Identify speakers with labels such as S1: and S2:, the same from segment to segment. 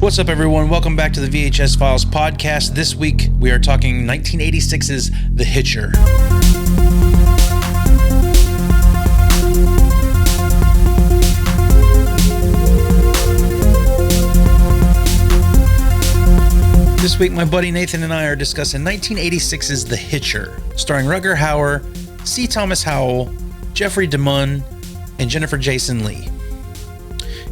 S1: What's up, everyone? Welcome back to the VHS Files podcast. This week, we are talking 1986's The Hitcher. This week, my buddy Nathan and I are discussing 1986's The Hitcher, starring Rutger Hauer, C. Thomas Howell, Jeffrey Damon, and Jennifer Jason Leigh.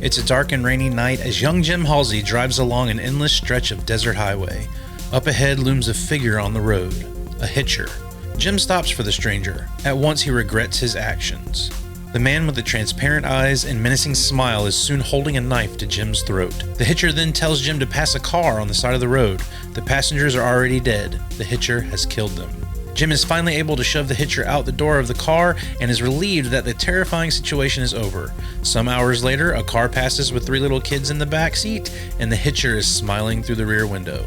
S1: It's a dark and rainy night as young Jim Halsey drives along an endless stretch of desert highway. Up ahead looms a figure on the road, a hitcher. Jim stops for the stranger. At once he regrets his actions. The man with the transparent eyes and menacing smile is soon holding a knife to Jim's throat. The hitcher then tells Jim to pass a car on the side of the road. The passengers are already dead. The hitcher has killed them. Jim is finally able to shove the hitcher out the door of the car and is relieved that the terrifying situation is over. Some hours later, a car passes with 3 little kids in the back seat, and the hitcher is smiling through the rear window.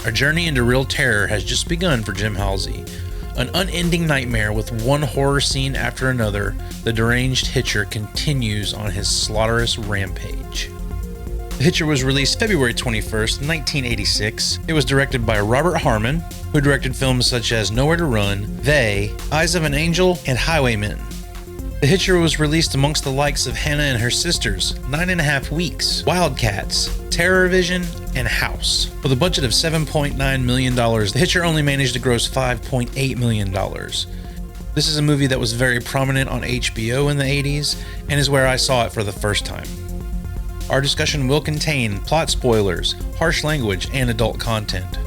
S1: A journey into real terror has just begun for Jim Halsey. An unending nightmare with one horror scene after another, the deranged hitcher continues on his slaughterous rampage. The Hitcher was released February 21st, 1986. It was directed by Robert Harmon, who directed films such as Nowhere to Run, They, Eyes of an Angel, and Highwaymen. The Hitcher was released amongst the likes of Hannah and Her Sisters, 9.5 Weeks, Wildcats, Terror Vision, and House. With a budget of $7.9 million, The Hitcher only managed to gross $5.8 million. This is a movie that was very prominent on HBO in the 80s, and is where I saw it for the first time. Our discussion will contain plot spoilers, harsh language, and adult content.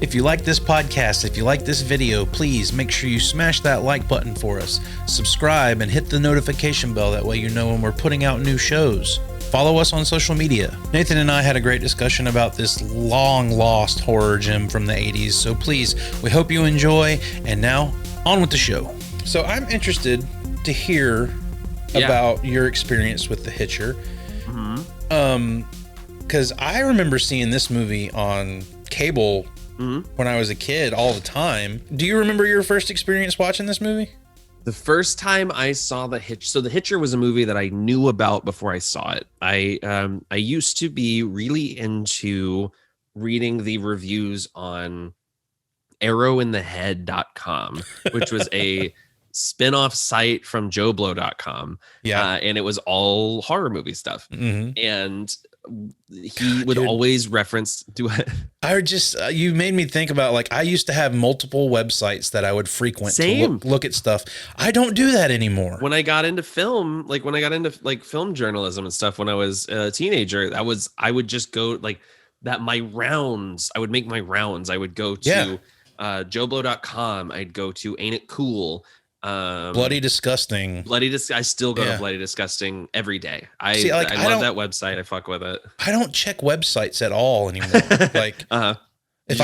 S1: If you like this podcast, if you like this video, please make sure you smash that like button for us, subscribe, and hit the notification bell. That way you know when we're putting out new shows. Follow us on social media. Nathan and I had a great discussion about this long-lost horror gem from the 80s, so please, we hope you enjoy, and now, on with the show. So I'm interested to hear about your experience with The Hitcher. Because I remember seeing this movie on cable when I was a kid all the time. Do you remember your first experience watching this movie?
S2: The first time I saw The Hitcher, so The Hitcher was a movie that I knew about before I saw it. I used to be really into reading the reviews on arrowinthehead.com, which was a spin-off site from JoBlo.com. And it was all horror movie stuff. And he would always reference
S1: you made me think about, like, I used to have multiple websites that I would frequent to look at stuff. I don't do that anymore.
S2: When I got into film, film journalism and stuff when I was a teenager, I would just go like that. I would make my rounds. I would go to JoBlo.com. I'd go to Ain't It Cool?
S1: Bloody Disgusting.
S2: I still go to Bloody Disgusting every day. I love that website. I fuck with it.
S1: I don't check websites at all anymore. Like, if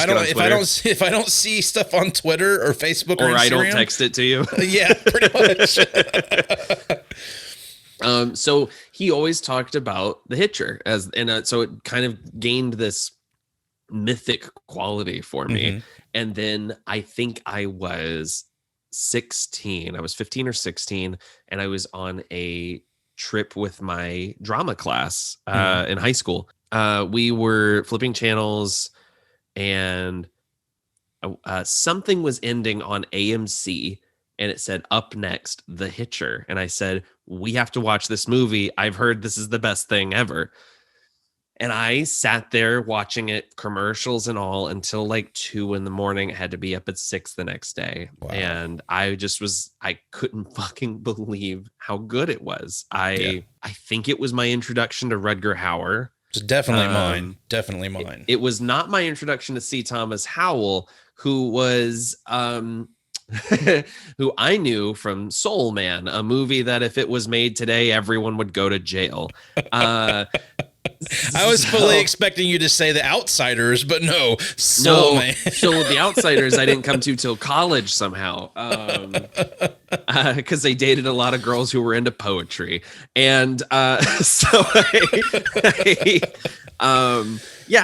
S1: I don't see stuff on Twitter or Facebook or Instagram,
S2: I don't text it to you.
S1: Yeah, pretty
S2: much. So he always talked about The Hitcher so it kind of gained this mythic quality for me. And then I think I was 16. I was 15 or 16, and I was on a trip with my drama class in high school. We were flipping channels, and something was ending on AMC, and it said up next, The Hitcher. And I said, we have to watch this movie. I've heard this is the best thing ever. And I sat there watching it, commercials and all, until like 2 a.m. I had to be up at 6 the next day. Wow. And I couldn't fucking believe how good it was. I think it was my introduction to Rutger Hauer.
S1: It's definitely mine. Definitely mine.
S2: It was not my introduction to C. Thomas Howell, who was who I knew from Soul Man, a movie that if it was made today, everyone would go to jail.
S1: I was fully expecting you to say The Outsiders, but no, Soul Man.
S2: So The Outsiders I didn't come to till college somehow, because they dated a lot of girls who were into poetry, and so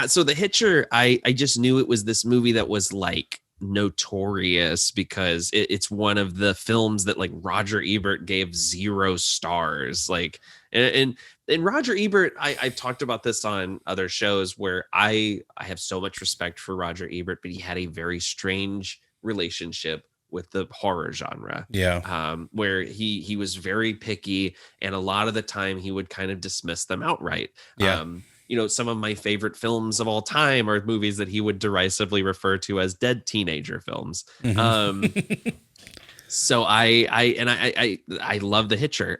S2: so The Hitcher, I just knew it was this movie that was like notorious because it's one of the films that like Roger Ebert gave 0 stars, like, and And Roger Ebert, I've talked about this on other shows where I have so much respect for Roger Ebert, but he had a very strange relationship with the horror genre.
S1: Yeah.
S2: Where he was very picky, and a lot of the time he would kind of dismiss them outright.
S1: Yeah.
S2: Some of my favorite films of all time are movies that he would derisively refer to as dead teenager films. So I love The Hitcher.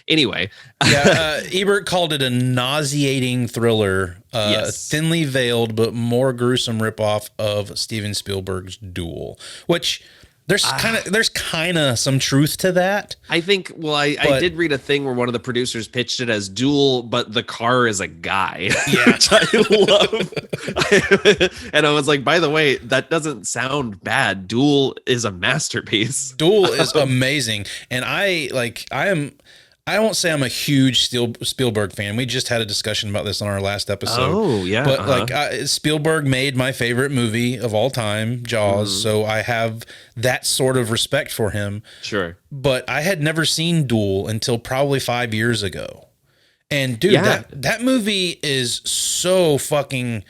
S2: Anyway.
S1: Yeah, Ebert called it a nauseating thriller,
S2: Yes.
S1: thinly veiled but more gruesome ripoff of Steven Spielberg's Duel, which there's kind of some truth to that.
S2: I think, I did read a thing where one of the producers pitched it as Duel, but the car is a guy,
S1: Yeah.
S2: which I love. And I was like, by the way, that doesn't sound bad. Duel is a masterpiece.
S1: Duel is amazing. And I won't say I'm a huge Spielberg fan. We just had a discussion about this on our last episode.
S2: Oh, yeah.
S1: But Spielberg made my favorite movie of all time, Jaws. So I have that sort of respect for him.
S2: Sure.
S1: But I had never seen Duel until probably 5 years ago. And dude, that movie is so fucking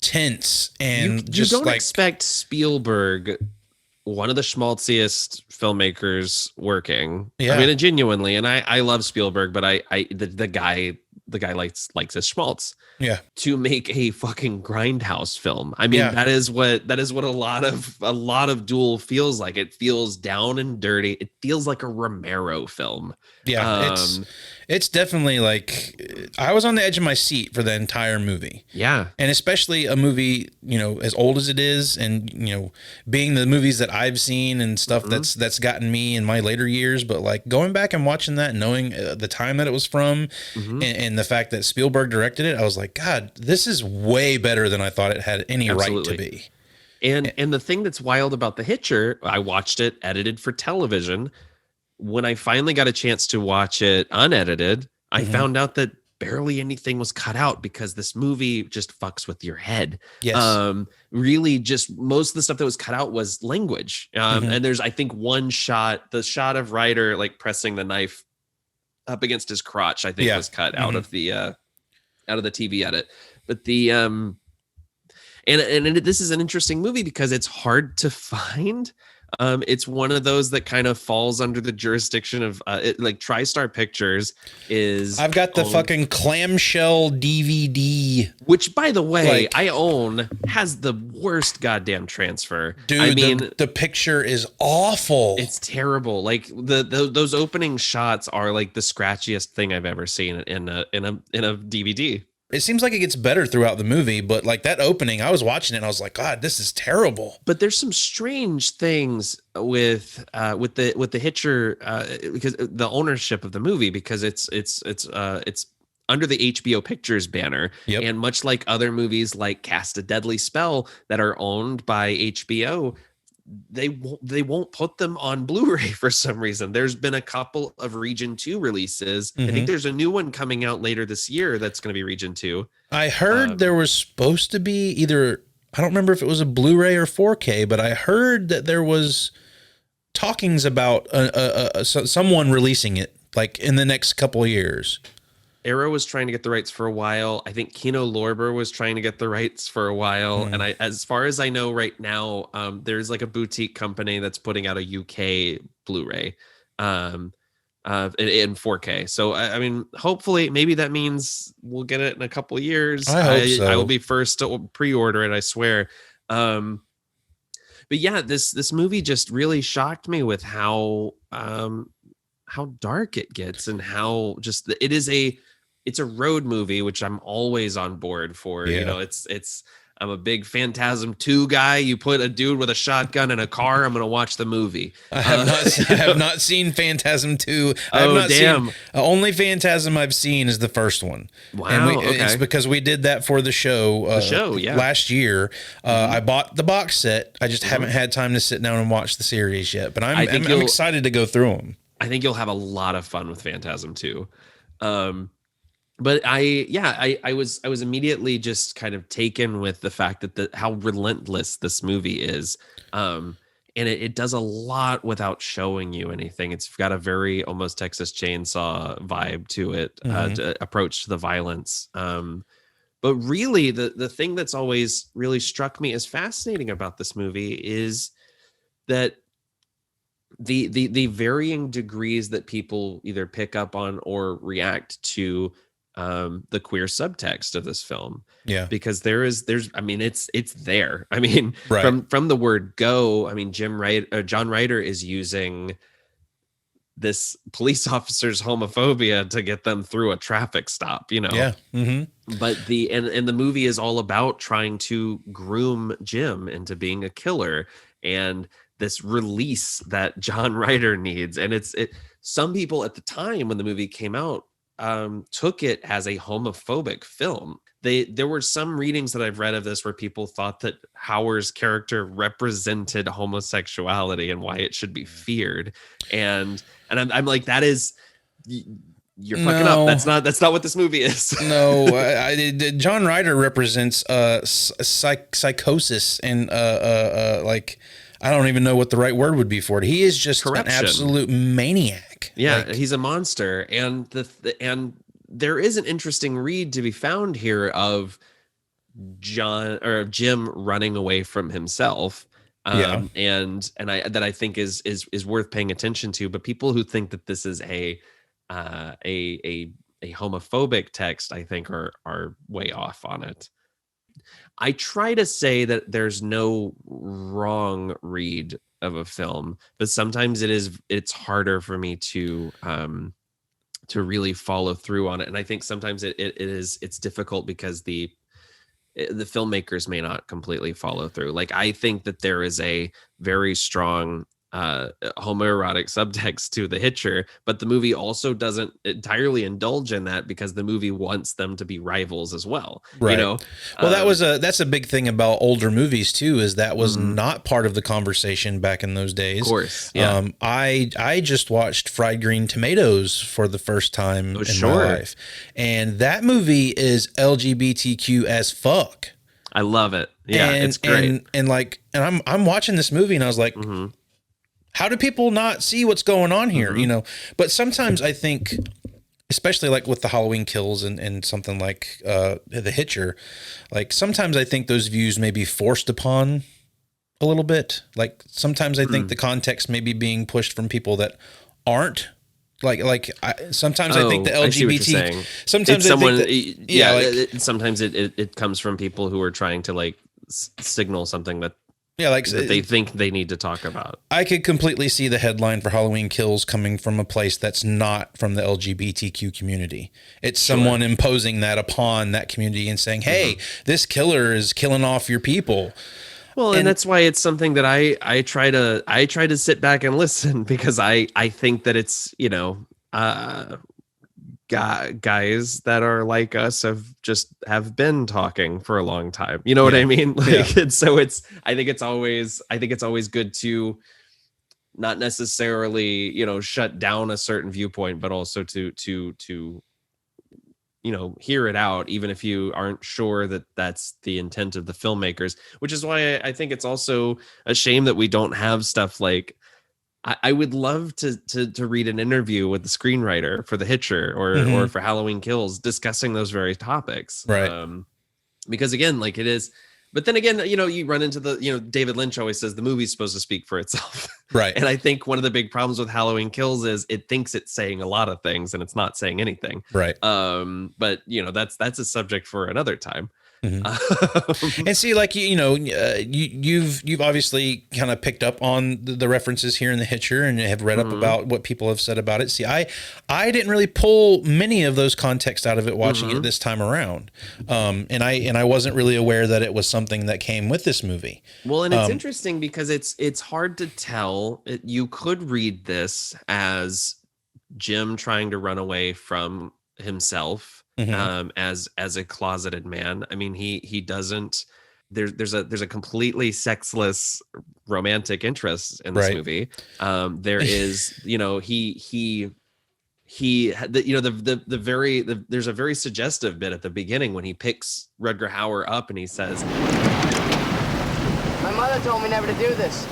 S1: tense. And
S2: you don't expect Spielberg, one of the schmaltziest filmmakers working.
S1: Yeah.
S2: I mean, genuinely, and I love Spielberg, but the guy likes his schmaltz.
S1: Yeah.
S2: To make a fucking grindhouse film. I mean, that is what a lot of Duel feels like. It feels down and dirty. It feels like a Romero film.
S1: Yeah, it's definitely like I was on the edge of my seat for the entire movie.
S2: Yeah.
S1: And especially a movie, as old as it is, and being the movies that I've seen and stuff that's gotten me in my later years, but like going back and watching that, knowing the time that it was from, and the fact that Spielberg directed it, I was like, God, this is way better than I thought it had any right to be.
S2: And the thing that's wild about The Hitcher, I watched it edited for television. When I finally got a chance to watch it unedited, I found out that barely anything was cut out because this movie just fucks with your head.
S1: Yes.
S2: Really just most of the stuff that was cut out was language. And there's, I think, one shot, the shot of Ryder like pressing the knife up against his crotch, I think was cut out of the TV edit. But and this is an interesting movie because it's hard to find. It's one of those that kind of falls under the jurisdiction of like TriStar Pictures is.
S1: I've got the fucking clamshell DVD,
S2: which, by the way, I own, has the worst goddamn transfer.
S1: Dude,
S2: I mean,
S1: the picture is awful.
S2: It's terrible. Like those opening shots are like the scratchiest thing I've ever seen in a DVD.
S1: It seems like it gets better throughout the movie, but like that opening, I was watching it and I was like, God, this is terrible.
S2: But there's some strange things with the Hitcher because the ownership of the movie, because it's under the HBO Pictures banner.
S1: Yep.
S2: And much like other movies like Cast a Deadly Spell that are owned by HBO, they won't put them on Blu-ray for some reason. There's been a couple of Region 2 releases. I think there's a new one coming out later this year that's going to be Region 2. I heard
S1: there was supposed to be either, I don't remember if it was a Blu-ray or 4K, but I heard that there was talkings about someone releasing it like in the next couple of years.
S2: Arrow was trying to get the rights for a while. I think Kino Lorber was trying to get the rights for a while. And as far as I know right now, there's like a boutique company that's putting out a UK Blu-ray in 4K. So, I mean, hopefully, maybe that means we'll get it in a couple of years.
S1: I hope so.
S2: I will be first to pre-order it, I swear. But yeah, this movie just really shocked me with how dark it gets and how just it's a road movie, which I'm always on board for.
S1: Yeah.
S2: I'm a big Phantasm 2 guy. You put a dude with a shotgun in a car, I'm going to watch the movie.
S1: I have not seen Phantasm 2. Only Phantasm I've seen is the first one.
S2: Wow.
S1: And it's because we did that for the show. Last year. I bought the box set. I just haven't had time to sit down and watch the series yet. But I'm excited to go through them.
S2: I think you'll have a lot of fun with Phantasm 2. But I was immediately just kind of taken with the fact that how relentless this movie is. And and it does a lot without showing you anything. It's got a very almost Texas Chainsaw vibe to it, approach to the violence. But really, the thing that's always really struck me as fascinating about this movie is that the varying degrees that people either pick up on or react to the queer subtext of this film.
S1: Yeah,
S2: because there's I mean, it's there. I mean,
S1: right.
S2: from the word go, I mean, John Ryder is using this police officer's homophobia to get them through a traffic stop, you know.
S1: Yeah.
S2: But the movie is all about trying to groom Jim into being a killer, and this release that John Ryder needs. And some people at the time when the movie came out took it as a homophobic film. There were some readings that I've read of this where people thought that Hauer's character represented homosexuality and why it should be feared. And I'm like, that is, you're fucking up. That's not what this movie is.
S1: No, John Ryder represents psychosis and like, I don't even know what the right word would be for it. He is just
S2: corruption.
S1: An absolute maniac.
S2: Yeah, like, he's a monster. And and there is an interesting read to be found here of Jim running away from himself. And I think is worth paying attention to. But people who think that this is a homophobic text, I think are way off on it. I try to say that there's no wrong read of a film, but sometimes it's harder for me to really follow through on it. And I think sometimes it's difficult because the filmmakers may not completely follow through. Like, I think that there is a very strong homoerotic subtext to the Hitcher, but the movie also doesn't entirely indulge in that because the movie wants them to be rivals as well.
S1: Right.
S2: You know?
S1: Well, that's a big thing about older movies too, is that was not part of the conversation back in those days.
S2: Of course. Yeah.
S1: I just watched Fried Green Tomatoes for the first time in my life. And that movie is LGBTQ as fuck.
S2: I love it. Yeah, it's great.
S1: And I'm watching this movie and I was like, how do people not see what's going on here? You know, but sometimes I think, especially like with the Halloween Kills and something like the Hitcher, like sometimes I think those views may be forced upon a little bit. Like sometimes I think the context may be being pushed from people that aren't sometimes I think the LGBT. Sometimes I think that,
S2: sometimes it comes from people who are trying to like signal something that.
S1: Yeah, like
S2: that they think they need to talk about.
S1: I could completely see the headline for Halloween Kills coming from a place that's not from the LGBTQ community. It's someone imposing that upon that community and saying, "Hey, this killer is killing off your people."
S2: Well, and that's why it's something that I try to sit back and listen, because I think that it's, you know, guys that are like us have been talking for a long time. You know what I mean? Like, and so I think it's always good to not necessarily, you know, shut down a certain viewpoint, but also to you know, hear it out, even if you aren't sure that that's the intent of the filmmakers, which is why I think it's also a shame that we don't have stuff like, I would love to read an interview with the screenwriter for The Hitcher or for Halloween Kills discussing those very topics.
S1: Right.
S2: Because again, like it is, but then again, you know, you run into David Lynch always says the movie's supposed to speak for itself.
S1: Right.
S2: And I think one of the big problems with Halloween Kills is it thinks it's saying a lot of things and it's not saying anything.
S1: Right.
S2: But you know, that's a subject for another time.
S1: And see, like, you know, you've obviously kind of picked up on the references here in The Hitcher and have read up about what people have said about it. See, I didn't really pull many of those contexts out of it watching it this time around. And I wasn't really aware that it was something that came with this movie. Well,
S2: and it's interesting because it's hard to tell. You could read this as Jim trying to run away from himself. As a closeted man. I mean, he doesn't. There's a completely sexless romantic interest in this movie. There is, you know, there's a very suggestive bit at the beginning when he picks Rutger Hauer up and he says,
S3: "My mother told me never to do this."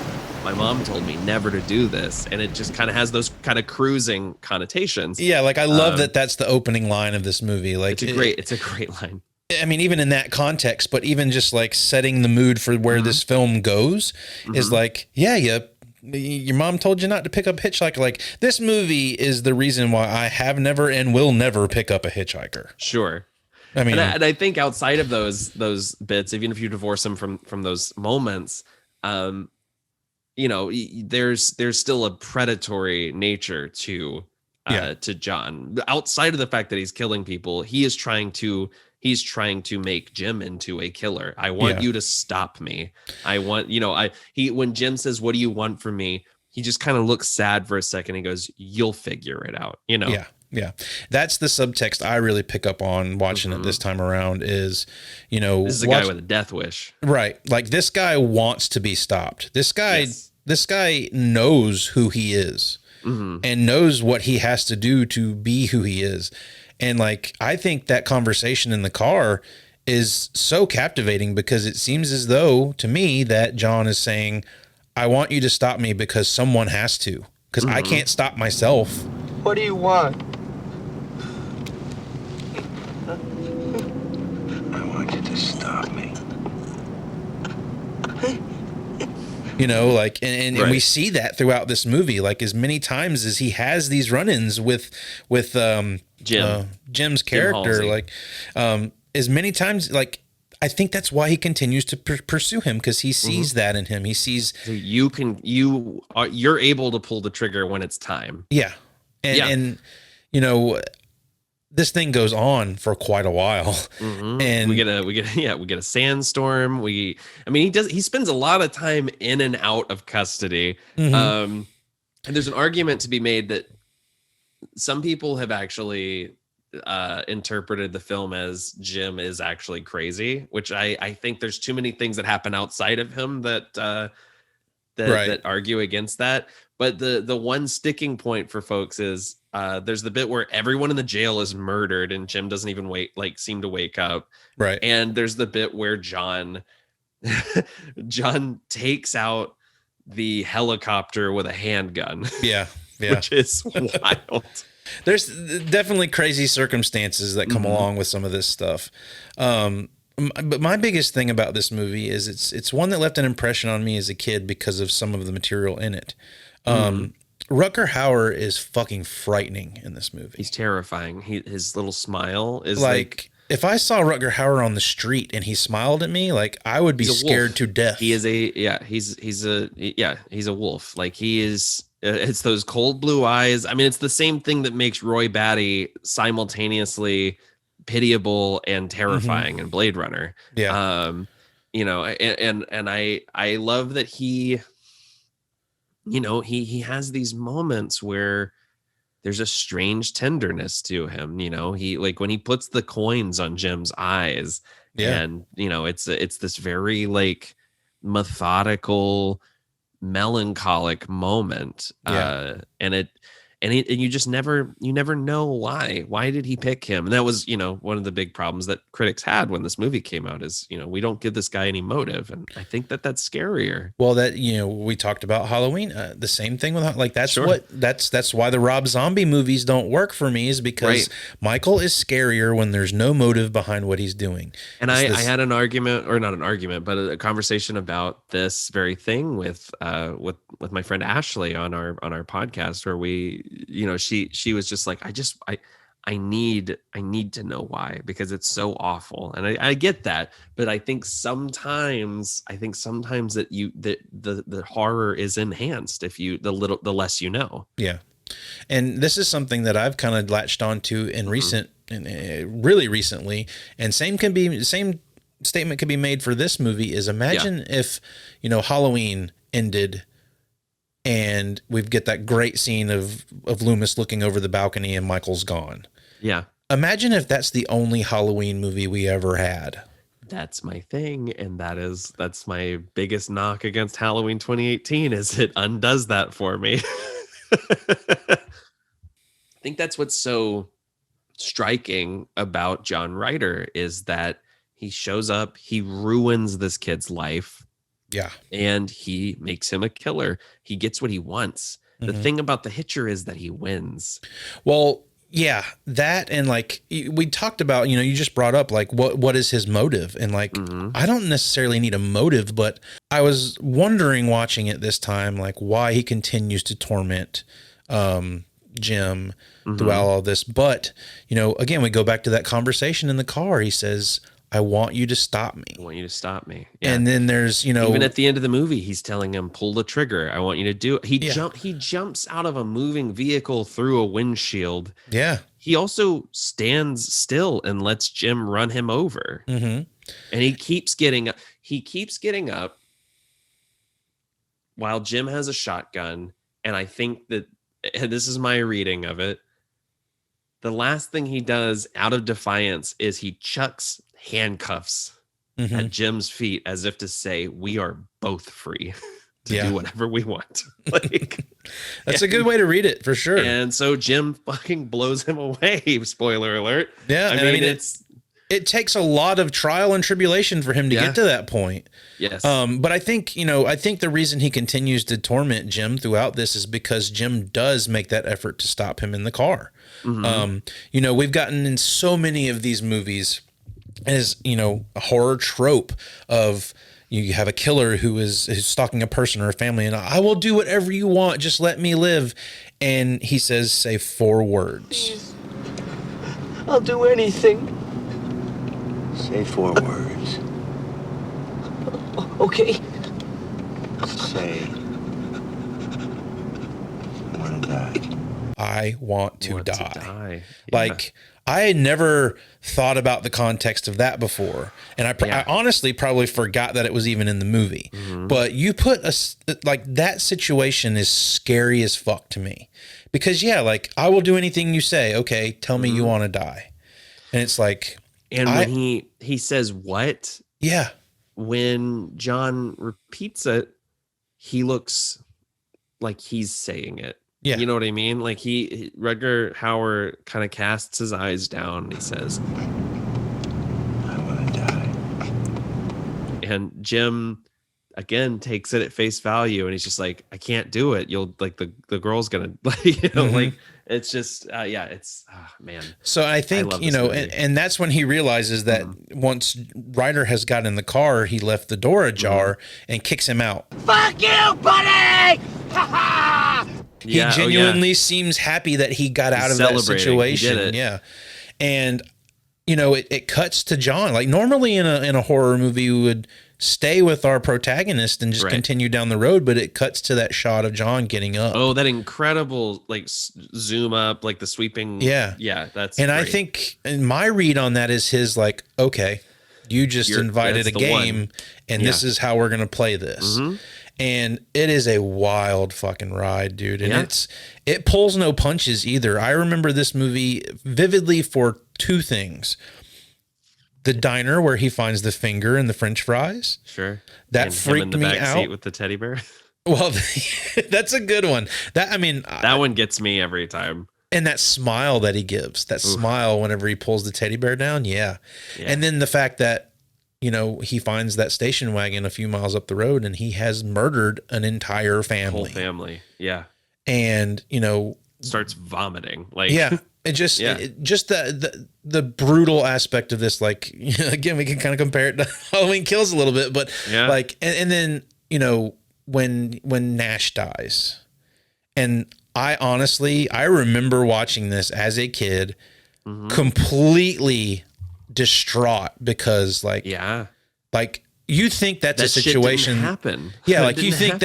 S2: my mom told me never to do this. And it just kind of has those kind of cruising connotations.
S1: Yeah, like I love that that's the opening line of this movie. Like
S2: it's a great line.
S1: I mean, even in that context, but even just like setting the mood for where this film goes is like, yeah, your mom told you not to pick up Hitchhiker. Like, this movie is the reason why I have never and will never pick up a hitchhiker.
S2: Sure.
S1: I mean,
S2: and I think outside of those bits, even if you divorce them from those moments, you know, there's still a predatory nature to John. Outside of the fact that he's killing people, he's trying to make Jim into a killer. I want you to stop me. I want, you know, when Jim says, "What do you want from me?" He just kind of looks sad for a second. He goes, "You'll figure it out," you know?
S1: Yeah. That's the subtext I really pick up on watching it this time around is, you know,
S2: this is a guy with a death wish.
S1: Right. Like, this guy wants to be stopped. This guy knows who he is and knows what he has to do to be who he is. And like, I think that conversation in the car is so captivating because it seems as though to me that John is saying, I want you to stop me because someone has to, because I can't stop myself.
S3: What do you want? I want you to stop me.
S1: You know, like, and we see that throughout this movie, like as many times as he has these run-ins with Jim's character, like as many times, like, I think that's why he continues to pursue him, because he sees that in him. He sees
S2: so you're able to pull the trigger when it's time.
S1: Yeah. And you know, this thing goes on for quite a while, and we get a sandstorm. He spends a lot of time in and out of custody. And there's an argument to be made that some people have actually interpreted the film as Jim is actually crazy, which I think there's too many things that happen outside of him that argue against that. But the one sticking point for folks is there's the bit where everyone in the jail is murdered and Jim doesn't even seem to wake up. Right.
S2: And there's the bit where John takes out the helicopter with a handgun.
S1: Yeah.
S2: Which is wild.
S1: There's definitely crazy circumstances that come along with some of this stuff. But my biggest thing about this movie is it's one that left an impression on me as a kid because of some of the material in it. Rutger Hauer is fucking frightening in this movie.
S2: He's terrifying. His little smile is
S1: like if I saw Rutger Hauer on the street and he smiled at me, like I would be scared to death.
S2: He is he's a wolf. Like he is. It's those cold blue eyes. I mean, it's the same thing that makes Roy Batty simultaneously pitiable and terrifying in Blade Runner.
S1: Yeah.
S2: You know, and I love that he has these moments where there's a strange tenderness to him. You know, he, like when he puts the coins on Jim's eyes, and you know, it's this very like methodical, melancholic moment. And you just never know why did he pick him. And that was, you know, one of the big problems that critics had when this movie came out is, you know, we don't give this guy any motive. And I think that's scarier.
S1: Well, that, you know, we talked about Halloween, the same thing with, like, that's that's why the Rob Zombie movies don't work for me, is because Michael is scarier when there's no motive behind what he's doing. And
S2: I had an argument, or not an argument, but a conversation about this very thing with my friend Ashley on our podcast, where we, you know, she was just like, I need to know why, because it's so awful. And I get that, but I think sometimes that the horror is enhanced if the less you know.
S1: Yeah. And this is something that I've kind of latched onto in really recently. And same statement could be made for this movie is, imagine if, you know, Halloween ended and we get that great scene of Loomis looking over the balcony and Michael's gone.
S2: Yeah.
S1: Imagine if that's the only Halloween movie we ever had.
S2: That's my thing. And that's my biggest knock against Halloween 2018 is it undoes that for me. I think that's what's so striking about John Ryder is that he shows up, he ruins this kid's life,
S1: Yeah.
S2: And he makes him a killer. He gets what he wants. The thing about the Hitcher is that he wins.
S1: Well, yeah, that, and like we talked about, you just brought up like what is his motive, and like I don't necessarily need a motive, but I was wondering watching it this time, like why he continues to torment Jim throughout all this. But again, we go back to that conversation in the car. He says, I want you to stop me.
S2: I want you to stop me. Yeah.
S1: And then there's,
S2: even at the end of the movie, he's telling him, pull the trigger. I want you to do it. He jumps out of a moving vehicle through a windshield.
S1: Yeah.
S2: He also stands still and lets Jim run him over. And he keeps getting up while Jim has a shotgun. And I think that, and this is my reading of it, the last thing he does out of defiance is he chucks handcuffs at Jim's feet as if to say, we are both free to do whatever we want. Like,
S1: that's a good way to read it, for sure.
S2: And so Jim fucking blows him away. Spoiler alert.
S1: Yeah. I mean, it takes a lot of trial and tribulation for him to get to that point.
S2: Yes.
S1: But I think the reason he continues to torment Jim throughout this is because Jim does make that effort to stop him in the car. We've gotten in so many of these movies as, a horror trope of you have a killer who's stalking a person or a family, and I will do whatever you want. Just let me live. And he says, say 4 words.
S3: Please. I'll do anything. Say 4 words. Okay. Say, I want to die.
S1: I want to die. Like, I had never thought about the context of that before. And I honestly probably forgot that it was even in the movie. But you put that situation is scary as fuck to me. Because, like, I will do anything you say. Okay, tell me you want to die. And it's like...
S2: And when he says what?
S1: Yeah.
S2: When John repeats it, he looks like he's saying it.
S1: Yeah.
S2: You know what I mean? Like Rutger Hauer kind of casts his eyes down and he says,
S3: I want to die.
S2: And Jim again takes it at face value and he's just like, I can't do it. You'll like the girl's gonna like it's just it's man.
S1: So I think and that's when he realizes that once Ryder has got in the car, he left the door ajar and kicks him out.
S3: Fuck you, buddy!
S1: He genuinely seems happy that he got out of that situation. Yeah. And it cuts to John. Like normally in a horror movie we would stay with our protagonist and just continue down the road, but it cuts to that shot of John getting up.
S2: Oh, that incredible like zoom up, like the sweeping. Yeah, that's. And
S1: great. I think my read on that is his like, okay, you just invited a game, and this is how we're gonna play this. And it is a wild fucking ride, dude. And it pulls no punches either. I remember this movie vividly for 2 things. The diner where he finds the finger and the French fries. Sure. That freaked me out.
S2: Seat with the teddy bear.
S1: Well, that's a good one. That
S2: one gets me every time.
S1: And that smile that he gives, smile whenever he pulls the teddy bear down. Yeah. And then the fact that, he finds that station wagon a few miles up the road and he has murdered an entire family.
S2: Whole family. Yeah.
S1: And,
S2: starts vomiting. Like,
S1: it just the brutal aspect of this, like, again, we can kind of compare it to Halloween Kills a little bit, but like, and then, when Nash dies, and I remember watching this as a kid, completely distraught because like you think that's a situation
S2: shit didn't happen.
S1: Yeah, like you think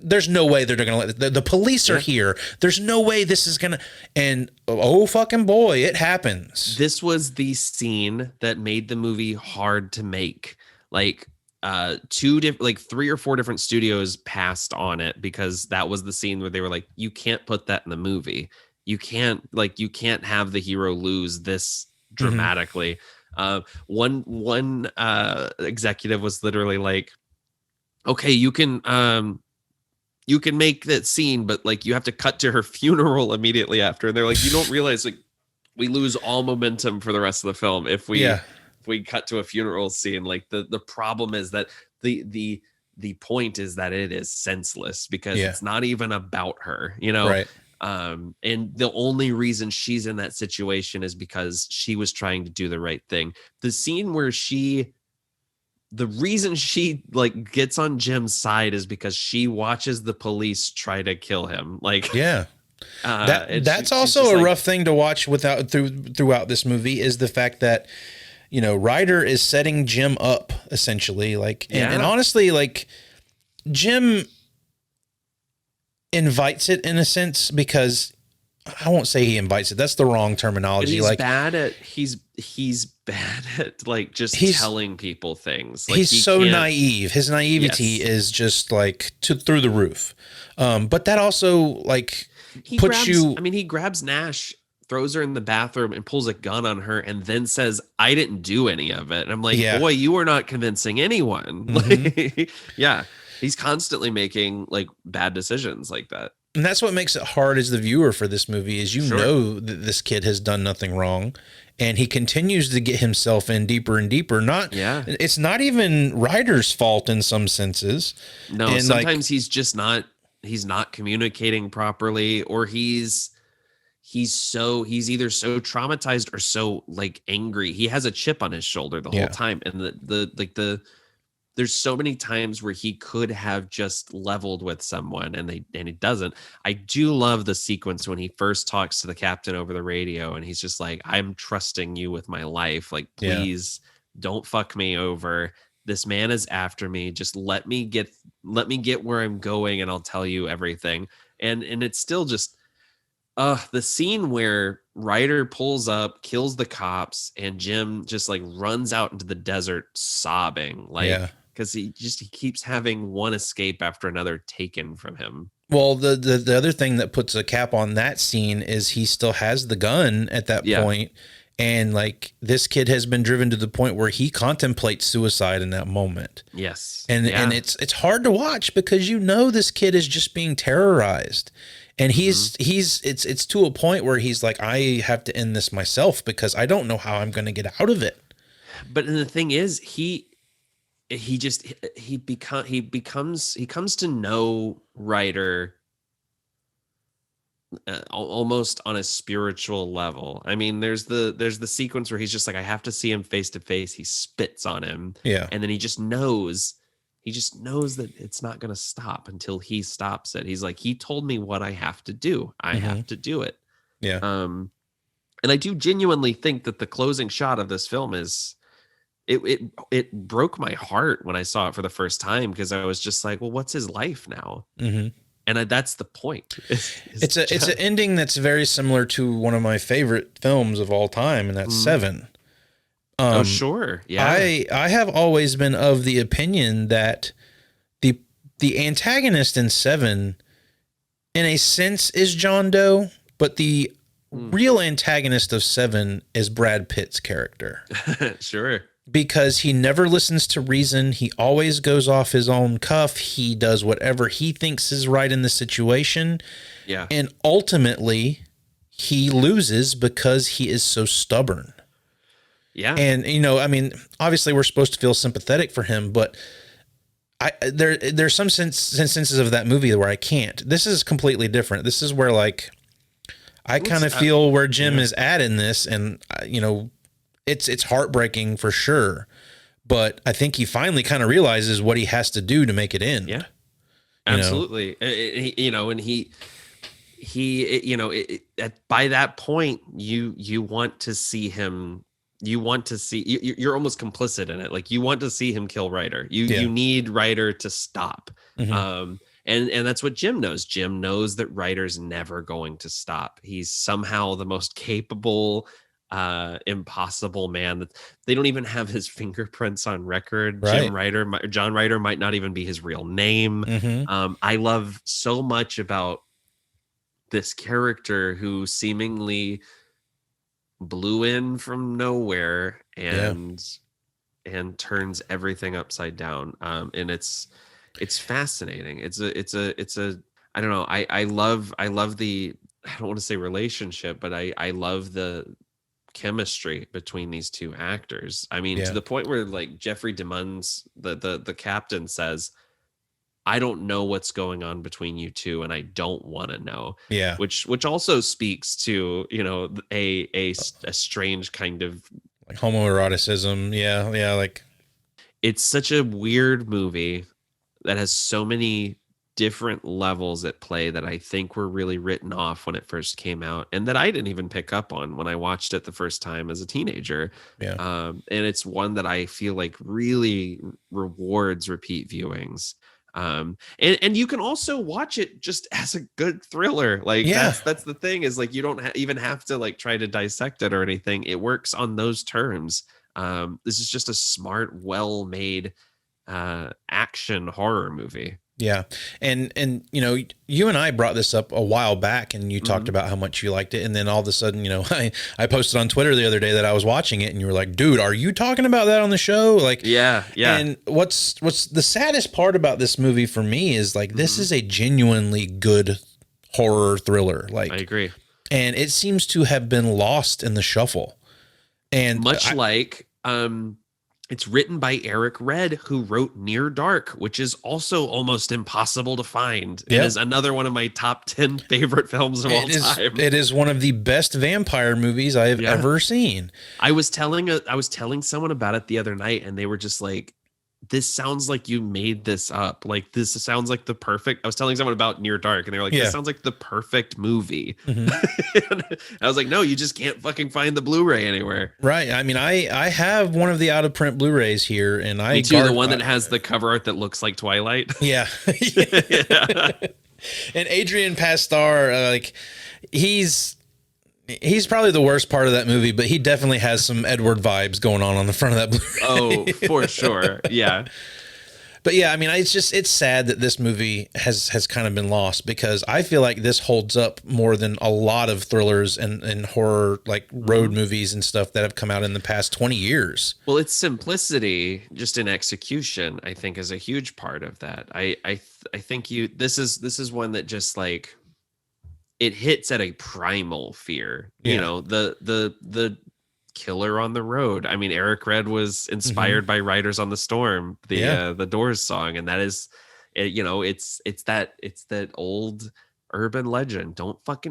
S1: there's no way they're gonna let the police are here. There's no way this is gonna, and oh fucking boy, it happens.
S2: This was the scene that made the movie hard to make. Like 3 or 4 different studios passed on it because that was the scene where they were like, you can't put that in the movie. You can't have the hero lose this dramatically. One executive was literally like, okay, you can make that scene, but like you have to cut to her funeral immediately after. And they're like, you don't realize like we lose all momentum for the rest of the film if we cut to a funeral scene. Like the problem is that the the point is that it is senseless because
S1: Yeah.
S2: it's not even about her, you know?
S1: Right.
S2: And the only reason she's in that situation is because she was trying to do the right thing. The scene where the reason she like gets on Jim's side is because she watches the police try to kill him. Like,
S1: Yeah. That's
S2: she's
S1: also
S2: just
S1: a
S2: like,
S1: rough thing to watch throughout this movie is the fact that, you know, Ryder is setting Jim up essentially, like, and honestly, like, Jim invites it in a sense, because I won't say he invites it. That's the wrong terminology.
S2: he's
S1: Like,
S2: bad at he's bad at like just telling people things. Like,
S1: he's
S2: he
S1: so
S2: can't-
S1: naive. His naivety is just like through the roof. But that also like
S2: he
S1: puts you.
S2: I mean, he grabs Nash, throws her in the bathroom, and pulls a gun on her, and then says, "I didn't do any of it." And I'm like,
S1: Yeah.
S2: boy, you are not convincing anyone.
S1: Mhm.
S2: Like, yeah, he's constantly making like bad decisions like that.
S1: And that's what makes it hard as the viewer for this movie is you
S2: Sure.
S1: know that this kid has done nothing wrong, and he continues to get himself in deeper and deeper. It's not even Ryder's fault in some senses.
S2: No,
S1: And,
S2: sometimes he's just not. He's not communicating properly, or he's either so traumatized or so like angry. He has a chip on his shoulder the whole time, and there's so many times where he could have just leveled with someone and he doesn't. I do love the sequence when he first talks to the captain over the radio and he's just like, "I'm trusting you with my life. Like, please don't fuck me over. This man is after me. Just let me get where I'm going and I'll tell you everything." And it's still just the scene where Ryder pulls up, kills the cops, and Jim just like runs out into the desert sobbing. Like, because he keeps having one escape after another taken from him.
S1: Well, the other thing that puts a cap on that scene is he still has the gun at that point. And like this kid has been driven to the point where he contemplates suicide in that moment.
S2: Yes.
S1: And it's hard to watch because you know this kid is just being terrorized. And it's to a point where he's like, I have to end this myself because I don't know how I'm going to get out of it.
S2: But the thing is, he comes to know Ryder almost on a spiritual level. I mean, there's the sequence where he's just like, I have to see him face to face. He spits on him.
S1: Yeah.
S2: And then he just knows that it's not going to stop until he stops it. He's like, he told me what I have to do. I have to do it.
S1: Yeah.
S2: And I do genuinely think that the closing shot of this film is it broke my heart when I saw it for the first time, because I was just like, well, what's his life now?
S1: Mm-hmm.
S2: And that's the point.
S1: It's an ending that's very similar to one of my favorite films of all time, and that's Seven.
S2: Oh, sure. Yeah.
S1: I have always been of the opinion that the antagonist in Seven, in a sense, is John Doe, but the real antagonist of Seven is Brad Pitt's character.
S2: Sure.
S1: Because he never listens to reason. He always goes off his own cuff. He does whatever he thinks is right in the situation.
S2: Yeah.
S1: And ultimately, he loses because he is so stubborn.
S2: Yeah.
S1: And, you know, I mean, obviously we're supposed to feel sympathetic for him, but there's some senses of that movie where I can't. This is completely different. This is where, like, I kind of feel where Jim is at in this, and, you know, it's heartbreaking for sure, but I think he finally kind of realizes what he has to do to make it end.
S2: Yeah, absolutely. You know, and he, you know, by that point, you want to see him. You're almost complicit in it. Like, you want to see him kill Ryder. You need Ryder to stop. Mm-hmm. And that's what Jim knows. Jim knows that Ryder's never going to stop. He's somehow the most capable, impossible man. That they don't even have his fingerprints on record. Right. John Ryder might not even be his real name. Mm-hmm. I love so much about this character who seemingly blew in from nowhere and turns everything upside down. And it's fascinating. It's a I don't know. I love the, I don't want to say relationship, but I love the chemistry between these two actors. I mean, to the point where, like, Jeffrey DeMunn's the captain says, I don't know what's going on between you two, and I don't want to know.
S1: Yeah.
S2: Which also speaks to, a strange kind of
S1: Like homoeroticism. Yeah. Yeah. Like,
S2: it's such a weird movie that has so many different levels at play that I think were really written off when it first came out, and that I didn't even pick up on when I watched it the first time as a teenager.
S1: yeah.
S2: And it's one that I feel like really rewards repeat viewings. And you can also watch it just as a good thriller. Like that's the thing, is like, you don't even have to like try to dissect it or anything. It works on those terms. This is just a smart, well-made action horror movie.
S1: Yeah. And you and I brought this up a while back, and you talked about how much you liked it. And then all of a sudden, I posted on Twitter the other day that I was watching it, and you were like, dude, are you talking about that on the show? Like,
S2: yeah.
S1: And what's the saddest part about this movie for me is like, this is a genuinely good horror thriller. Like,
S2: I agree.
S1: And it seems to have been lost in the shuffle. And
S2: It's written by Eric Red, who wrote Near Dark, which is also almost impossible to find. It is another one of my top 10 favorite films of all time.
S1: It is one of the best vampire movies I have ever seen.
S2: I was telling someone about it the other night, and they were just like, this sounds like you made this up. Like, this sounds like the perfect. I was telling someone about Near Dark, and they were like, this sounds like the perfect movie. And I was like, no, you just can't fucking find the Blu-ray anywhere.
S1: Right. I mean, I have one of the out of print Blu-rays here, and
S2: Me too, the one that has the cover art that looks like Twilight.
S1: Yeah. And Adrian Pastar, like, he's probably the worst part of that movie, but he definitely has some Edward vibes going on the front of that Blu-ray.
S2: Oh, for sure. Yeah.
S1: But yeah, I mean, it's sad that this movie has kind of been lost, because I feel like this holds up more than a lot of thrillers and horror, like road movies and stuff that have come out in the past 20 years.
S2: Well, its simplicity just in execution, I think, is a huge part of that. I think this is one that just like, it hits at a primal fear. The killer on the road. I mean, Eric Red was inspired by Riders on the Storm, the Doors song, and that is, it's that old urban legend. Don't pick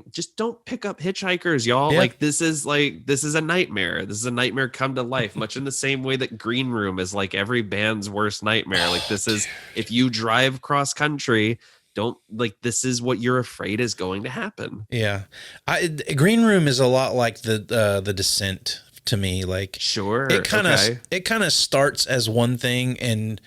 S2: up hitchhikers, y'all. Like, this is a nightmare. This is a nightmare come to life, much in the same way that Green Room is like every band's worst nightmare. Like, this is, if you drive cross country, this is what you're afraid is going to happen.
S1: Yeah. Green Room is a lot like the Descent to me. Like,
S2: sure,
S1: it kind of starts as one thing and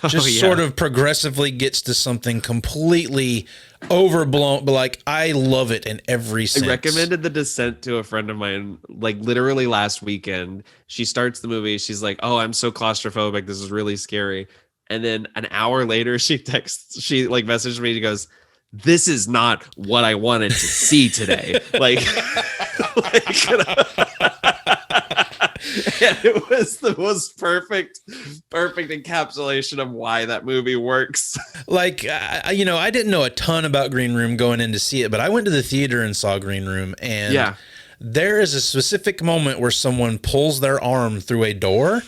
S1: just sort of progressively gets to something completely overblown, but like, I love it in every sense.
S2: I recommended The Descent to a friend of mine, like literally last weekend. She starts the movie, she's like, oh, I'm so claustrophobic, this is really scary. And then an hour later, she messaged me. She goes, "This is not what I wanted to see today." And it was the most perfect encapsulation of why that movie works.
S1: Like, I didn't know a ton about Green Room going in to see it, but I went to the theater and saw Green Room, and there is a specific moment where someone pulls their arm through a door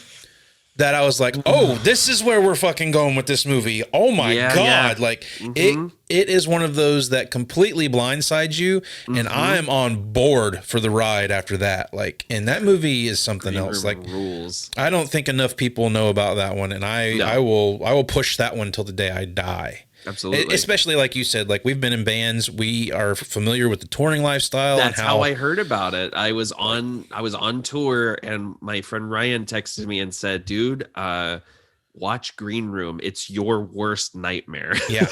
S1: that I was like, oh, this is where we're fucking going with this movie. Oh my God. Yeah. Like, it is one of those that completely blindsides you, and I'm on board for the ride after that. Like, and that movie is something else. Like,
S2: rules.
S1: I don't think enough people know about that one, and I will push that one till the day I die.
S2: Absolutely.
S1: Especially like you said, like, we've been in bands, we are familiar with the touring lifestyle.
S2: That's how I heard about it. I was on tour, and my friend Ryan texted me and said, dude, watch Green Room. It's your worst nightmare.
S1: Yeah.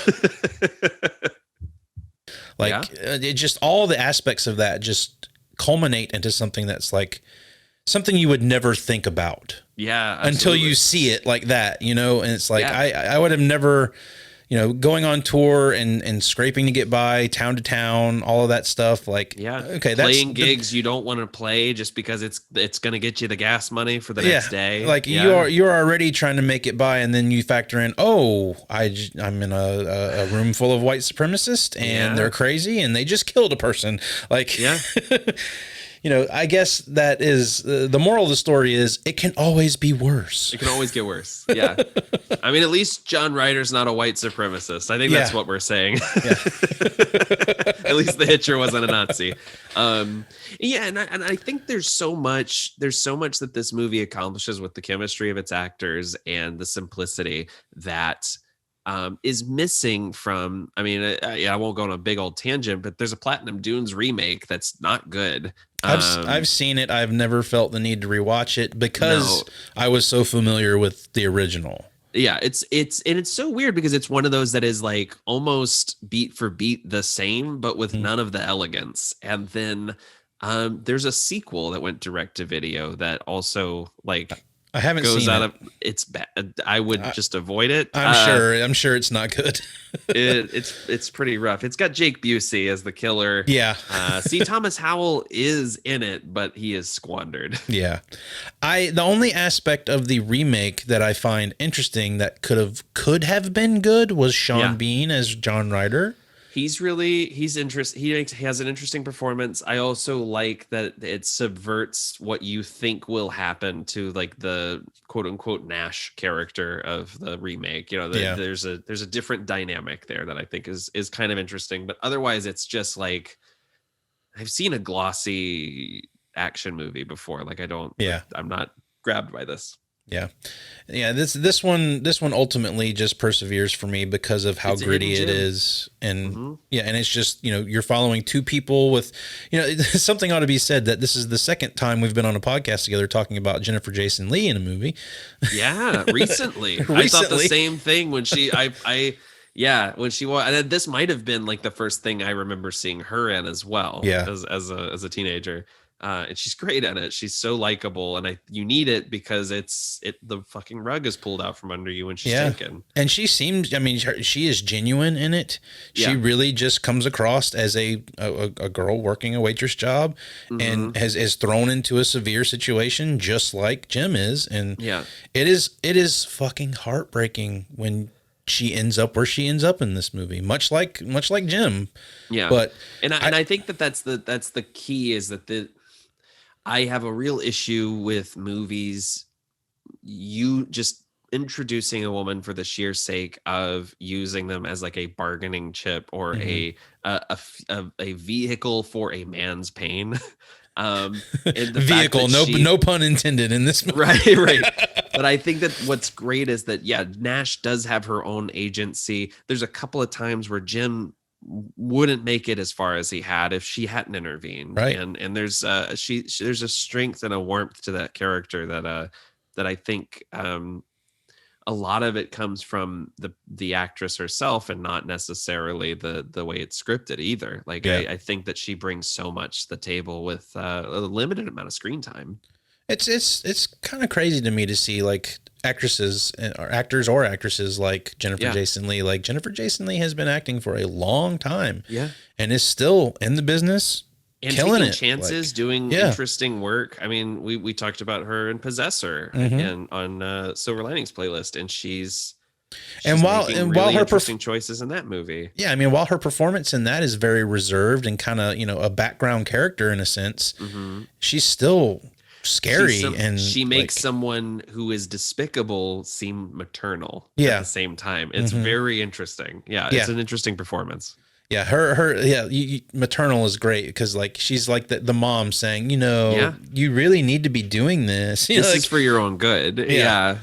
S1: It just, all the aspects of that just culminate into something that's like something you would never think about.
S2: Yeah. Absolutely.
S1: Until you see it like that, and it's like, I would have never, going on tour and scraping to get by, town to town, all of that stuff. Like, okay, that's
S2: playing gigs you don't want to play just because it's going to get you the gas money for the next day.
S1: Like, you're already trying to make it by, and then you factor in, I'm in a room full of white supremacists, and they're crazy, and they just killed a person. Like, I guess that is the moral of the story is it can always be worse.
S2: It can always get worse. Yeah. I mean, at least John Ryder's not a white supremacist. I think that's what we're saying.
S1: Yeah.
S2: At least the Hitcher wasn't a Nazi. Yeah, and I think there's so much that this movie accomplishes with the chemistry of its actors and the simplicity that is missing from. I mean, I won't go on a big old tangent, but there's a Platinum Dunes remake that's not good.
S1: I've seen it. I've never felt the need to rewatch it because I was so familiar with the original.
S2: Yeah, it's so weird because it's one of those that is like almost beat for beat the same, but with none of the elegance. And then there's a sequel that went direct to video that also like
S1: I haven't
S2: goes
S1: seen
S2: out
S1: it.
S2: of it's bad. I would just avoid it.
S1: I'm sure it's not good.
S2: It's pretty rough. It's got Jake Busey as the killer.
S1: Yeah.
S2: C. Thomas Howell is in it, but he is squandered.
S1: Yeah. The only aspect of the remake that I find interesting that could have been good was Sean Bean as John Ryder.
S2: He's interesting. He has an interesting performance. I also like that it subverts what you think will happen to like the quote unquote Nash character of the remake. There's a different dynamic there that I think is kind of interesting. But otherwise, it's just like I've seen a glossy action movie before. Like I'm not grabbed by this.
S1: Yeah. This one ultimately just perseveres for me because of how gritty it is, and and it's just you're following two people with something ought to be said that this is the second time we've been on a podcast together talking about Jennifer Jason Leigh in a movie.
S2: Yeah, recently. I thought the same thing when she when she was, and this might have been like the first thing I remember seeing her in as well. Yeah, as a teenager. And she's great at it. She's so likable, and you need it because the fucking rug is pulled out from under you when she's taken. And she seems,
S1: she is genuine in it. She really just comes across as a girl working a waitress job, and is thrown into a severe situation just like Jim is. And it is fucking heartbreaking when she ends up where she ends up in this movie, much like Jim.
S2: Yeah, but I think that's the key is that I have a real issue with movies. You just introducing a woman for the sheer sake of using them as like a bargaining chip or a vehicle for a man's pain.
S1: Vehicle, no pun intended in this movie.
S2: Right. But I think that what's great is that Nash does have her own agency. There's a couple of times where Jim wouldn't make it as far as he had if she hadn't intervened,
S1: right?
S2: And there's there's a strength and a warmth to that character that I think a lot of it comes from the actress herself and not necessarily the way it's scripted either. Like I think that she brings so much to the table with a limited amount of screen time.
S1: It's kind of crazy to me to see like actresses or actresses like Jennifer Jason Leigh. Like Jennifer Jason Leigh has been acting for a long time, and is still in the business,
S2: and
S1: killing
S2: taking chances, doing interesting work. I mean, we talked about her in Possessor and on Silver Linings Playlist, and she's while her interesting choices in that movie.
S1: Yeah, I mean, while her performance in that is very reserved and kind of a background character in a sense, she's still scary, and
S2: she makes someone who is despicable seem maternal at the same time. It's very interesting. It's an interesting performance.
S1: Maternal is great because like she's like the mom saying, you really need to be doing this.
S2: This is for your own good. Yeah,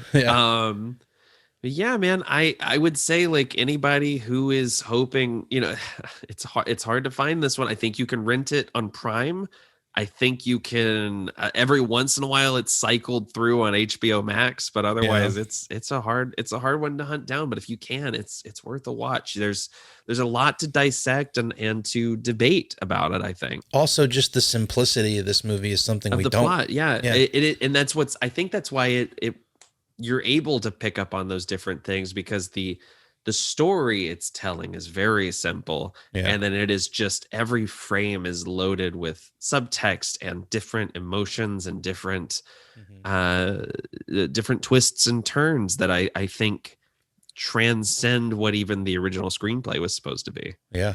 S2: man, I would say like anybody who is hoping, it's hard to find this one. I think you can rent it on Prime. I think you can every once in a while it's cycled through on HBO Max, but otherwise it's a hard one to hunt down. But if you can, it's worth a watch. There's a lot to dissect and to debate about it. I think
S1: also just the simplicity of this movie is something
S2: we don't. Plot, and that's I think that's why you're able to pick up on those different things because the story it's telling is very simple, and then it is just every frame is loaded with subtext and different emotions and different twists and turns that I think transcend what even the original screenplay was supposed to be.
S1: Yeah.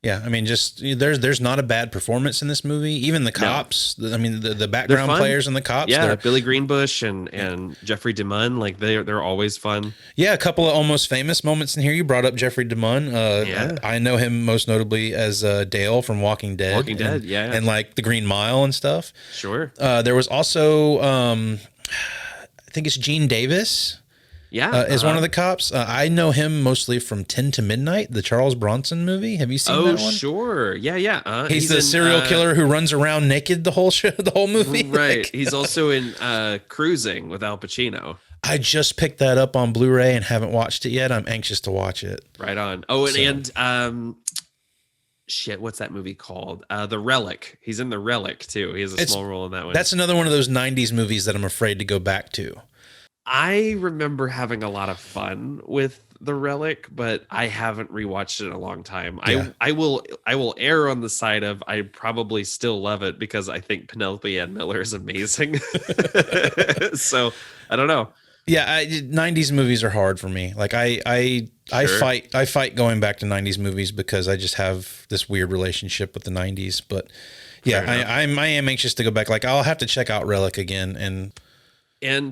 S1: Yeah, I mean, just there's not a bad performance in this movie. Even the cops, I mean, the background players and the cops.
S2: Yeah, Billy Greenbush and Jeffrey DeMunn, like they're always fun.
S1: Yeah, a couple of almost famous moments in here. You brought up Jeffrey DeMunn.
S2: Yeah.
S1: I know him most notably as Dale from Walking Dead.
S2: Walking Dead, yeah.
S1: And like the Green Mile and stuff.
S2: Sure.
S1: There was also, I think it's Gene Davis.
S2: Yeah,
S1: is one of the cops. I know him mostly from 10 to Midnight, the Charles Bronson movie. Have you seen that one?
S2: Oh, sure. Yeah.
S1: He's the serial killer who runs around naked the whole show, the whole movie.
S2: Right.
S1: Like,
S2: He's also in Cruising with Al Pacino.
S1: I just picked that up on Blu-ray and haven't watched it yet. I'm anxious to watch it.
S2: Right on. Oh, and shit, what's that movie called? The Relic. He's in The Relic too. He has a small role in that one.
S1: That's another one of those 90s movies that I'm afraid to go back to.
S2: I remember having a lot of fun with The Relic, but I haven't rewatched it in a long time.
S1: Yeah.
S2: I will err on the side of I probably still love it because I think Penelope Ann Miller is amazing. So I don't know.
S1: Yeah, 90s movies are hard for me. Like I fight going back to 90s movies because I just have this weird relationship with the 90s. But yeah, I am anxious to go back. Like I'll have to check out Relic again
S2: and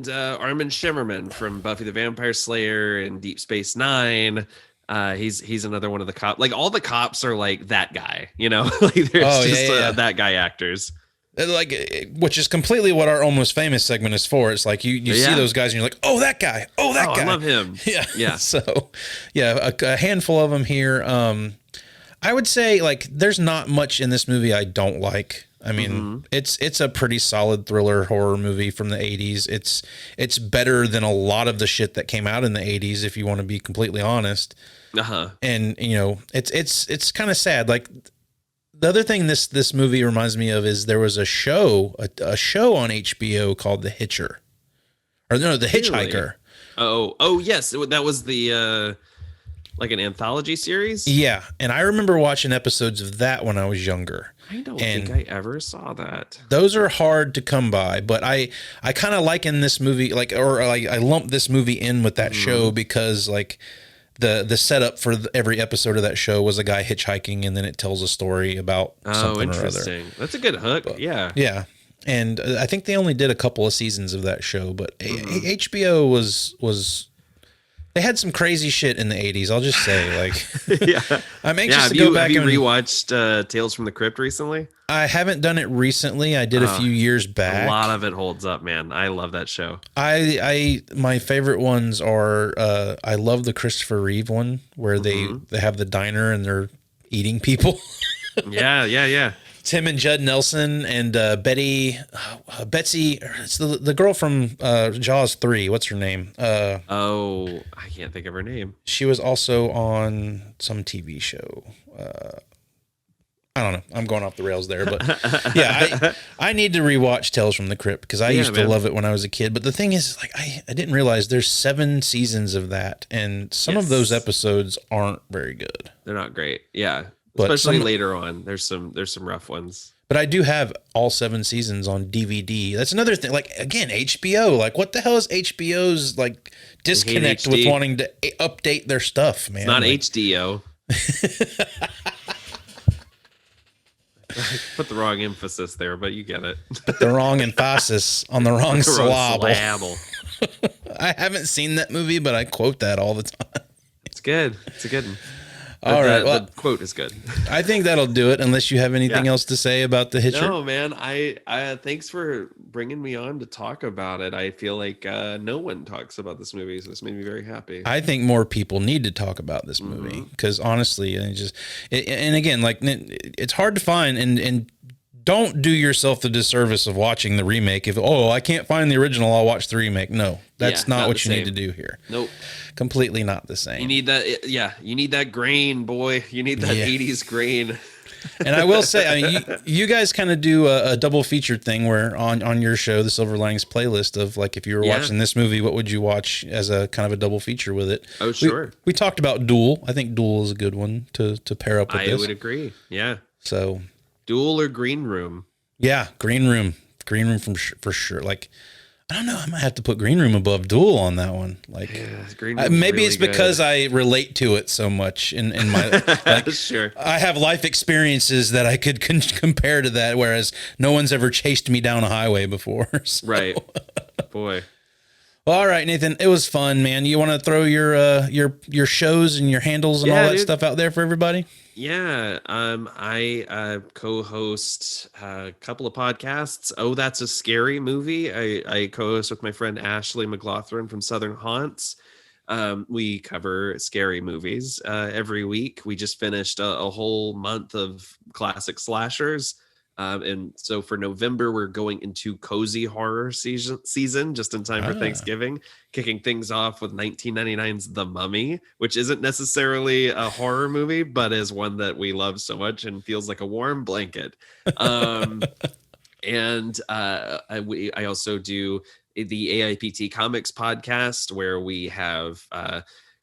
S2: Armin Shimmerman from Buffy the Vampire Slayer and Deep Space Nine. He's another one of the cops. Like all the cops are like that guy, you know, like there's that guy actors.
S1: Like, which is completely what our Almost Famous segment is for. It's like you see those guys and you're like, oh, that guy. Oh, that guy.
S2: I love him.
S1: Yeah. So yeah, a handful of them here. I would say like there's not much in this movie I don't like. I mean, it's a pretty solid thriller horror movie from the 80s. It's better than a lot of the shit that came out in the 80s, if you want to be completely honest. And you know, it's kind of sad. Like the other thing this movie reminds me of is there was a show on HBO called The Hitcher, or no, The Hitchhiker.
S2: Oh yes, that was the like an anthology series.
S1: Yeah, and I remember watching episodes of that when I was younger.
S2: I don't think I ever saw that.
S1: Those are hard to come by, but I kind of liken this movie I lump this movie in with that show because like the setup for every episode of that show was a guy hitchhiking and then it tells a story about something or other.
S2: Interesting. That's a good hook. But,
S1: yeah. And I think they only did a couple of seasons of that show, but HBO was they had some crazy shit in the 80s. I'll just say, like,
S2: yeah.
S1: I'm anxious to go back.
S2: Have you rewatched Tales from the Crypt recently?
S1: I haven't done it recently. I did a few years back.
S2: A lot of it holds up, man. I love that show.
S1: My favorite ones are I love the Christopher Reeve one where they have the diner and they're eating people.
S2: Yeah.
S1: Tim and Judd Nelson and Betsy. It's the girl from Jaws 3. What's her name?
S2: I can't think of her name.
S1: She was also on some TV show. I don't know. I'm going off the rails there, but yeah, I need to rewatch Tales from the Crypt because I used to love it when I was a kid. But the thing is, like, I didn't realize there's 7 seasons of that, and some of those episodes aren't very good.
S2: They're not great. Yeah.
S1: But
S2: especially later on, there's some rough ones.
S1: But I do have all 7 seasons on DVD. That's another thing. Like again, HBO. Like, what the hell is HBO's like disconnect with wanting to update their stuff, man?
S2: It's not HDO. Put the wrong emphasis there, but you get it.
S1: Put the wrong emphasis on the wrong syllable.
S2: I
S1: haven't seen that movie, but I quote that all the time.
S2: It's good. It's a good one.
S1: All right.
S2: The quote is good.
S1: I think that'll do it unless you have anything else to say about The Hitcher.
S2: No, man. I thanks for bringing me on to talk about it. I feel like no one talks about this movie, so this made me very happy.
S1: I think more people need to talk about this movie because honestly, and again, like it's hard to find and don't do yourself the disservice of watching the remake. If I can't find the original, I'll watch the remake. No, that's not what you need to do here.
S2: Nope.
S1: Completely not the same.
S2: You need that. You need that grain, boy. You need that 80s grain.
S1: And I will say, I mean, you guys kind of do a double featured thing where on your show, the Silver Linings playlist of like, if you were watching this movie, what would you watch as a kind of a double feature with it?
S2: Oh, sure.
S1: We talked about Duel. I think Duel is a good one to pair up with this.
S2: I would agree. Yeah.
S1: So
S2: Duel or Green Room?
S1: Yeah, Green Room for sure. Like, I don't know. I might have to put Green Room above Duel on that one. Like,
S2: Yeah, Green Room's
S1: maybe
S2: really
S1: it's because
S2: good.
S1: I relate to it so much in my like.
S2: Sure.
S1: I have life experiences that I could compare to that, whereas no one's ever chased me down a highway before. So.
S2: Right. Boy.
S1: Well, all right, Nathan. It was fun, man. You want to throw your shows and your handles and all that
S2: dude.
S1: stuff out there for everybody?
S2: Yeah, I co-host a couple of podcasts. Oh, That's a Scary Movie. I co-host with my friend Ashley McLaughlin from Southern Haunts. We cover scary movies every week. We just finished a whole month of classic slashers. And so for November, we're going into cozy horror season just in time for Thanksgiving, kicking things off with 1999's The Mummy, which isn't necessarily a horror movie, but is one that we love so much and feels like a warm blanket. And I also do the AIPT Comics podcast, where we have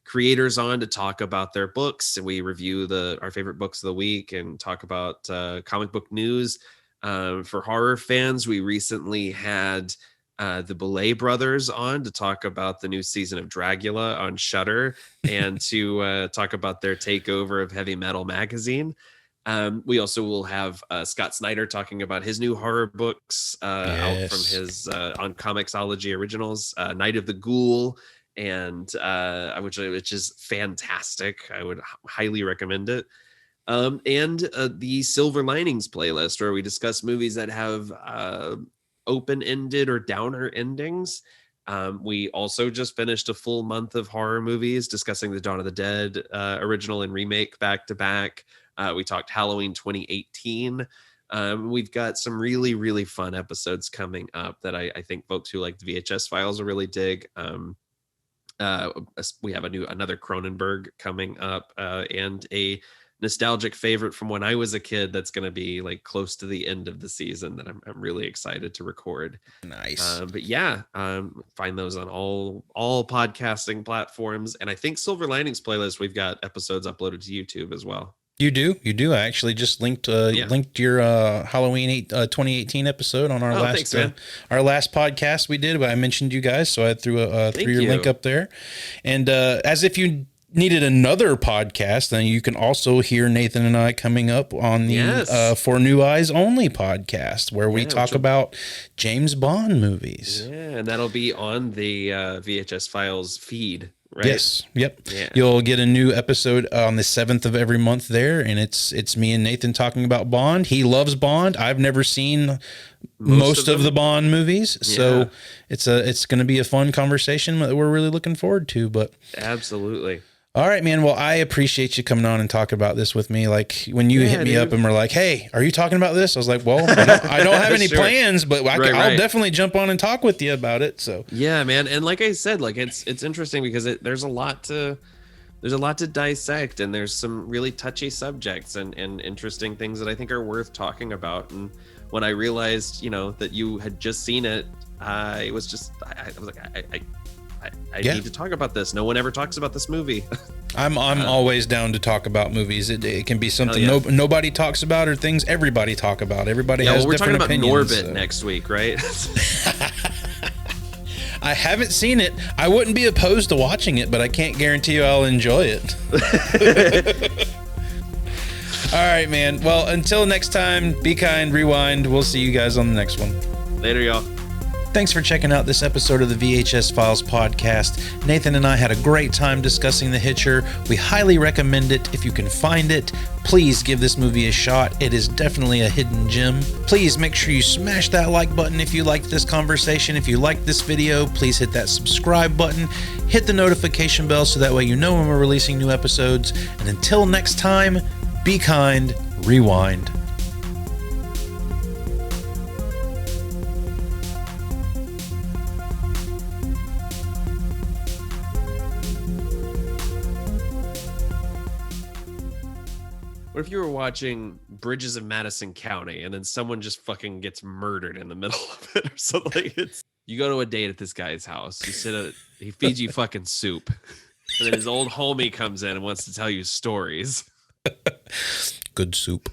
S2: creators on to talk about their books, and we review our favorite books of the week and talk about comic book news. For horror fans, we recently had the Belay brothers on to talk about the new season of Dragula on Shudder and to talk about their takeover of Heavy Metal magazine. We also will have Scott Snyder talking about his new horror books out from his on Comixology Originals, Night of the Ghoul, and which is fantastic. I would highly recommend it. And the Silver Linings playlist, where we discuss movies that have open-ended or downer endings. We also just finished a full month of horror movies, discussing the Dawn of the Dead original and remake back to back. We talked Halloween 2018. We've got some really, really fun episodes coming up that I think folks who like the VHS Files will really dig. We have another Cronenberg coming up, and a nostalgic favorite from when I was a kid that's going to be like close to the end of the season that I'm really excited to record.
S1: Nice.
S2: But yeah, find those on all podcasting platforms. And I think Silver Linings playlist, we've got episodes uploaded to YouTube as well.
S1: You do. I actually just linked your Halloween 2018 episode on our our last podcast we did. I mentioned you guys, so I threw your link up there. And as if you needed another podcast, then you can also hear Nathan and I coming up on the For New Eyes Only podcast, where we talk about James Bond movies.
S2: Yeah, and that'll be on the VHS Files feed. Right?
S1: Yes. Yep.
S2: Yeah.
S1: You'll get a new episode on the 7th of every month there, and it's me and Nathan talking about Bond. He loves Bond. I've never seen most of the Bond movies, so it's going to be a fun conversation that we're really looking forward to. But
S2: absolutely.
S1: All right, man. Well, I appreciate you coming on and talking about this with me. Like when you hit me up and were like, "Hey, are you talking about this?" I was like, "Well, I don't have any plans, but I'll definitely jump on and talk with you about it." So
S2: yeah, man. And like I said, like it's interesting because there's a lot to dissect, and there's some really touchy subjects and interesting things that I think are worth talking about. And when I realized, that you had just seen it, I was like, I need to talk about this. No one ever talks about this movie.
S1: I'm always down to talk about movies. It can be something nobody talks about, or things everybody talk about. Everybody has different opinions.
S2: We're talking about Norbit next week, right?
S1: I haven't seen it. I wouldn't be opposed to watching it, but I can't guarantee you I'll enjoy it. All right, man. Well, until next time, be kind, rewind. We'll see you guys on the next one.
S2: Later, y'all.
S1: Thanks for checking out this episode of the VHS Files podcast. Nathan and I had a great time discussing The Hitcher. We highly recommend it. If you can find it, please give this movie a shot. It is definitely a hidden gem. Please make sure you smash that like button if you liked this conversation. If you liked this video, please hit that subscribe button. Hit the notification bell so that way you know when we're releasing new episodes. And until next time, be kind, rewind.
S2: What if you were watching Bridges of Madison County and then someone just fucking gets murdered in the middle of it or something? You go to a date at this guy's house. He feeds you fucking soup. And then his old homie comes in and wants to tell you stories.
S1: Good soup.